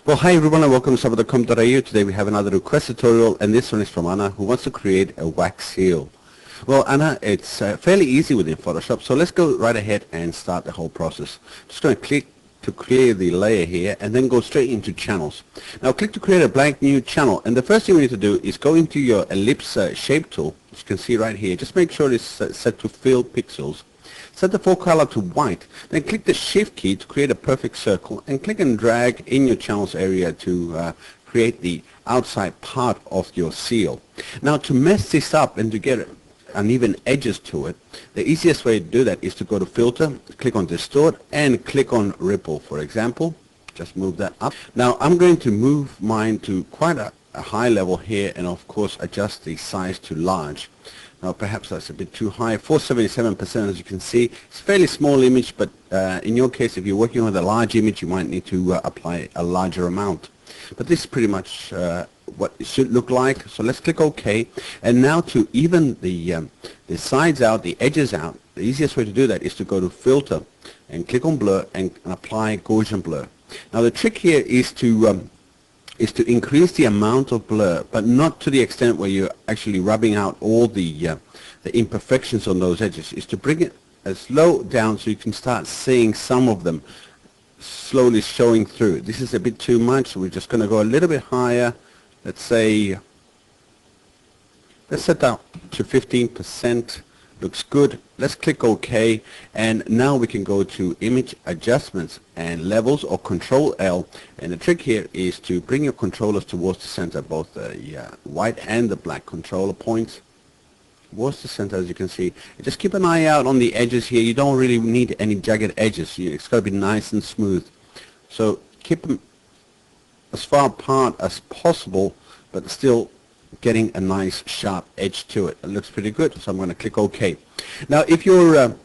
Well, hi everyone and welcome to Saba.com.au. Today we have another request tutorial, and this one is from Anna, who wants to create a wax seal. Well, Anna, it's fairly easy within Photoshop, so let's go right ahead and start the whole process. Just going to click to clear the layer here and then go straight into channels. Now click to create a blank new channel, and the first thing we need to do is go into your ellipse shape tool, as you can see right here. Just make sure it's set to fill pixels. Set the foreground color to white, then click the shift key to create a perfect circle, and click and drag in your channels area to create the outside part of your seal. Now to mess this up and to get uneven edges to it, the easiest way to do that is to go to filter, click on distort, and click on ripple, for example. Just move that up. Now I'm going to move mine to quite a high level here, and of course adjust the size to large. Now perhaps that's a bit too high. 477%, as you can see. It's a fairly small image, but in your case, if you're working with a large image, you might need to apply a larger amount. But this is pretty much what it should look like. So let's click OK. And now to even the sides out, the edges out, the easiest way to do that is to go to Filter and click on Blur and apply Gaussian Blur. Now the trick here is to increase the amount of blur, but not to the extent where you're actually rubbing out all the imperfections on those edges. Is to bring it as low down so you can start seeing some of them slowly showing through. This is a bit too much, so we're just going to go a little bit higher. Let's say, let's set that to 15%. Looks good. Let's click OK, and now we can go to Image Adjustments and Levels, or Control L, and the trick here is to bring your controllers towards the center, both the white and the black controller points towards the center, as you can see. And just keep an eye out on the edges here. You don't really need any jagged edges. It's got to be nice and smooth. So keep them as far apart as possible, but still getting a nice sharp edge to it. It looks pretty good, so I'm going to click OK. Now if your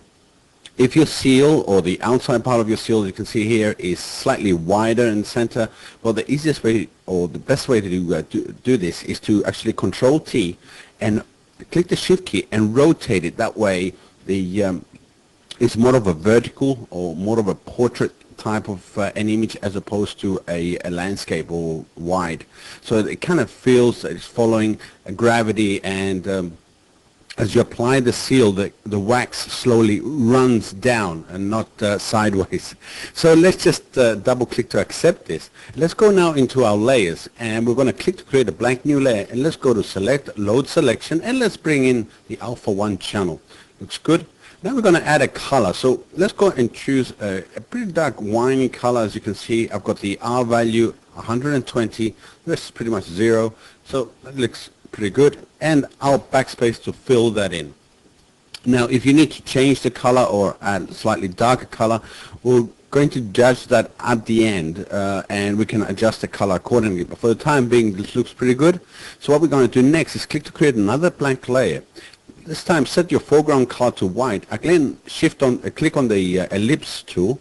seal, or the outside part of your seal, as you can see here, is slightly wider in the center, well, the easiest way, or the best way to do this is to actually Control T and click the Shift key and rotate it. That way it's more of a vertical or more of a portrait type of an image, as opposed to a landscape or wide. So it kind of feels that it's following gravity, and as you apply the seal, the wax slowly runs down and not sideways. So let's just double click to accept this. Let's go now into our layers, and we're going to click to create a blank new layer, and let's go to Select, Load Selection, and let's bring in the Alpha 1 channel. Looks good. Now we're going to add a color. So let's go and choose a pretty dark winey color. As you can see, I've got the R value 120. This is pretty much 0. So that looks pretty good. And I'll backspace to fill that in. Now if you need to change the color or add a slightly darker color, we're going to judge that at the end, and we can adjust the color accordingly. But for the time being, this looks pretty good. So what we're going to do next is click to create another blank layer. This time set your foreground color to white. Again, click on the ellipse tool,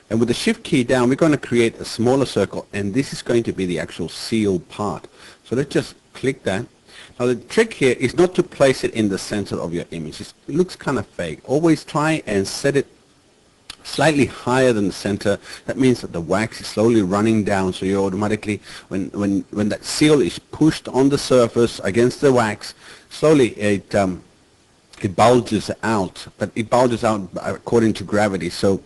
and with the shift key down, we're going to create a smaller circle, and this is going to be the actual seal part. So let's just click that. Now the trick here is not to place it in the center of your image. It looks kind of fake. Always try and set it slightly higher than the center. That means that the wax is slowly running down, so you automatically, when that seal is pushed on the surface against the wax, slowly it bulges out, but it bulges out according to gravity, so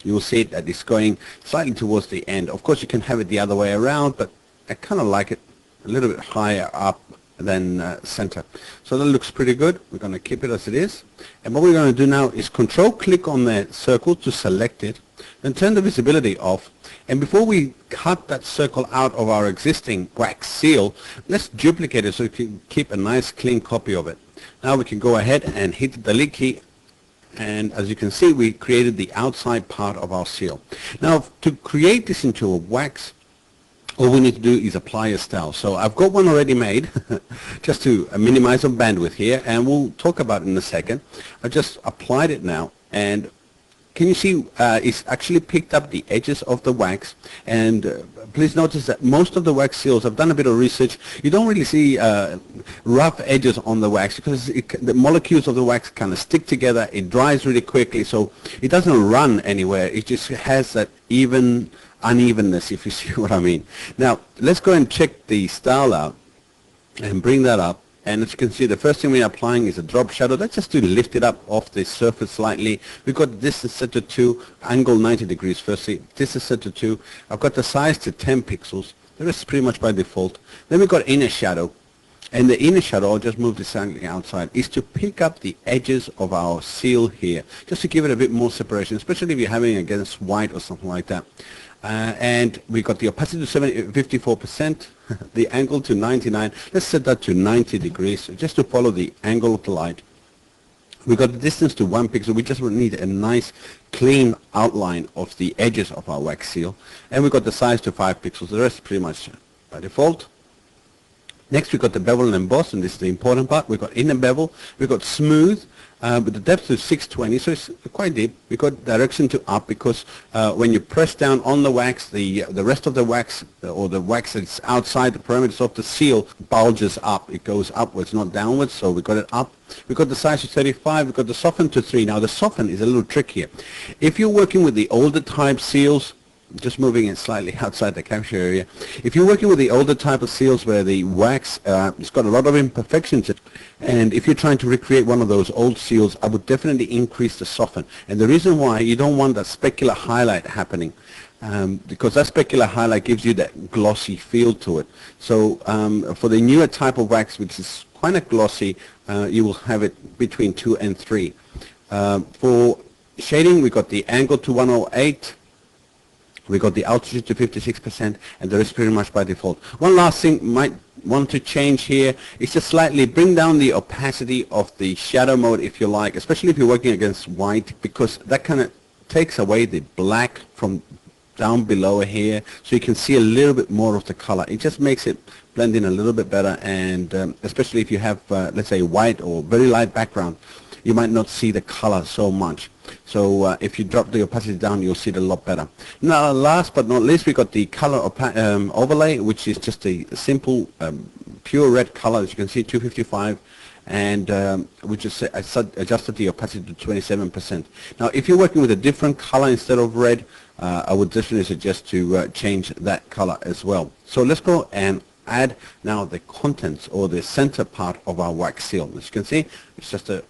you will see that it's going slightly towards the end. Of course you can have it the other way around, but I kind of like it a little bit higher up than center. So that looks pretty good. We're going to keep it as it is, and what we're going to do now is Control click on the circle to select it, then turn the visibility off, and before we cut that circle out of our existing wax seal, let's duplicate it so we can keep a nice clean copy of it. Now we can go ahead and hit the delete key, and as you can see, we created the outside part of our seal. Now to create this into a wax, all we need to do is apply a style. So I've got one already made just to minimize some bandwidth here, and we'll talk about it in a second. I just applied it now, and can you see it's actually picked up the edges of the wax, and please notice that most of the wax seals, I've done a bit of research, you don't really see rough edges on the wax because the molecules of the wax kind of stick together. It dries really quickly, so it doesn't run anywhere. It just has that even unevenness, if you see what I mean. Now let's go and check the style out and bring that up. And as you can see, the first thing we're applying is a drop shadow. That's just to lift it up off the surface slightly. We've got distance set to 2, angle 90 degrees firstly, distance set to 2. I've got the size to 10 pixels. The rest is pretty much by default. Then we've got inner shadow. And the inner shadow, I'll just move this slightly outside, is to pick up the edges of our seal here, just to give it a bit more separation, especially if you're having against white or something like that. And we got the opacity to 54%, the angle to 99. Let's set that to 90 degrees, just to follow the angle of the light. We got the distance to 1 pixel. We just need a nice clean outline of the edges of our wax seal. And we got the size to 5 pixels. The rest is pretty much by default. Next we've got the bevel and emboss, and this is the important part. We've got inner bevel, we've got smooth, with the depth to 620, so it's quite deep. We've got direction to up because when you press down on the wax, the rest of the wax, or the wax that's outside the parameters of the seal, bulges up. It goes upwards, not downwards, so we got it up. We've got the size to 35, we've got the soften to 3. Now the soften is a little trickier. If you're working with the older type seals, just moving it slightly outside the capture area. If you're working with the older type of seals where the wax it's got a lot of imperfections, and if you're trying to recreate one of those old seals, I would definitely increase the soften. And the reason why, you don't want that specular highlight happening, because that specular highlight gives you that glossy feel to it. So for the newer type of wax, which is kind of glossy, you will have it between 2 and 3. For shading, we got the angle to 108. We got the altitude to 56%, and the rest pretty much by default. One last thing might want to change here is to slightly bring down the opacity of the shadow mode, if you like, especially if you're working against white, because that kind of takes away the black from down below here, so you can see a little bit more of the color. It just makes it blend in a little bit better, and especially if you have, let's say, white or very light background, you might not see the color so much. So if you drop the opacity down, you'll see it a lot better. Now last but not least, we got the color overlay, which is just a simple pure red color, as you can see, 255, and we just adjusted the opacity to 27%. Now if you're working with a different color instead of red, I would definitely suggest to change that color as well. So let's go and add now the contents, or the center part of our wax seal. As you can see, it's just the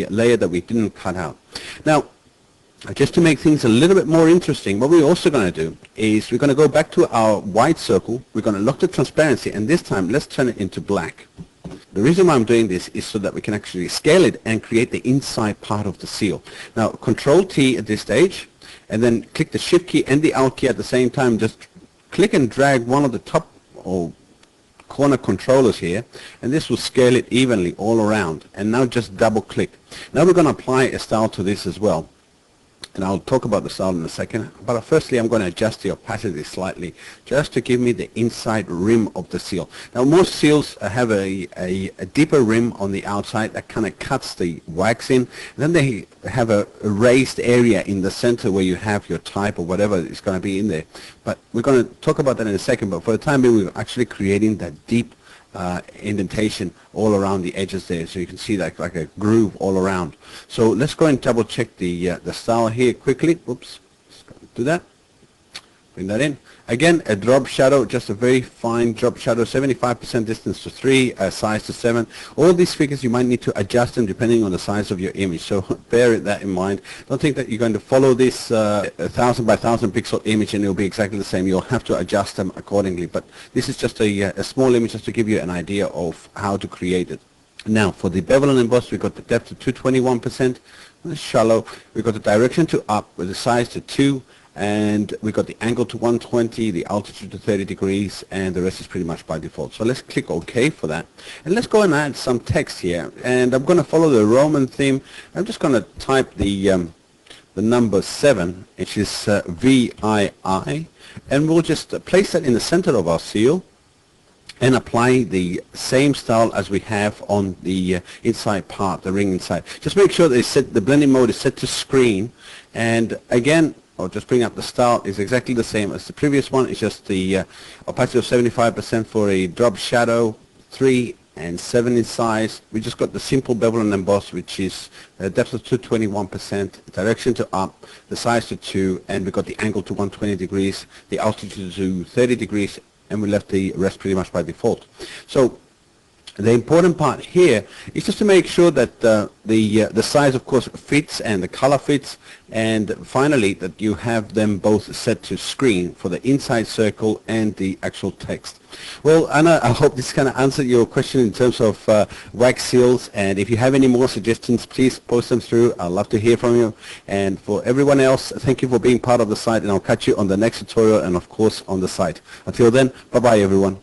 layer that we didn't cut out. Now just to make things a little bit more interesting, what we're also going to do is we're going to go back to our white circle. We're going to lock the transparency, and this time let's turn it into black. The reason why I'm doing this is so that we can actually scale it and create the inside part of the seal. Now Control T at this stage, and then click the Shift key and the Alt key at the same time. Just click and drag one of the top or corner controllers here, and this will scale it evenly all around. And now just double click. Now we're going to apply a style to this as well, and I'll talk about the style in a second, but firstly I'm going to adjust the opacity slightly just to give me the inside rim of the seal. Now most seals have a deeper rim on the outside that kind of cuts the wax in, and then they have a raised area in the center where you have your type or whatever is going to be in there. But we're going to talk about that in a second, but for the time being we're actually creating that deep indentation all around the edges there, so you can see that like a groove all around. So let's go and double check the style here quickly. Oops, let's do that. Bring that in. Again, a drop shadow, just a very fine drop shadow, 75% distance to 3, size to 7. All these figures you might need to adjust them depending on the size of your image, so bear that in mind. Don't think that you're going to follow this 1000 by 1000 pixel image and it'll be exactly the same. You'll have to adjust them accordingly, but this is just a small image just to give you an idea of how to create it. Now for the bevel and emboss, we've got the depth to 221%, shallow. We've got the direction to up with the size to 2, and we got the angle to 120, the altitude to 30 degrees, and the rest is pretty much by default. So let's click OK for that, and let's go and add some text here. And I'm going to follow the Roman theme. I'm just going to type the number 7, which is VII, and we'll just place that in the center of our seal and apply the same style as we have on the inside part, the ring inside. Just make sure that the blending mode is set to screen, and again, I'll just bring up the style. Is exactly the same as the previous one. It's just the opacity of 75% for a drop shadow, 3 and 7 in size. We just got the simple bevel and emboss, which is depth of 221%, direction to up, the size to 2, and we got the angle to 120 degrees, the altitude to 30 degrees, and we left the rest pretty much by default. So the important part here is just to make sure that the size, of course, fits and the color fits, and finally that you have them both set to screen for the inside circle and the actual text. Well, Anna, I hope this kind of answered your question in terms of wax seals, and if you have any more suggestions, please post them through. I'd love to hear from you. And for everyone else, thank you for being part of the site, and I'll catch you on the next tutorial and, of course, on the site. Until then, bye-bye, everyone.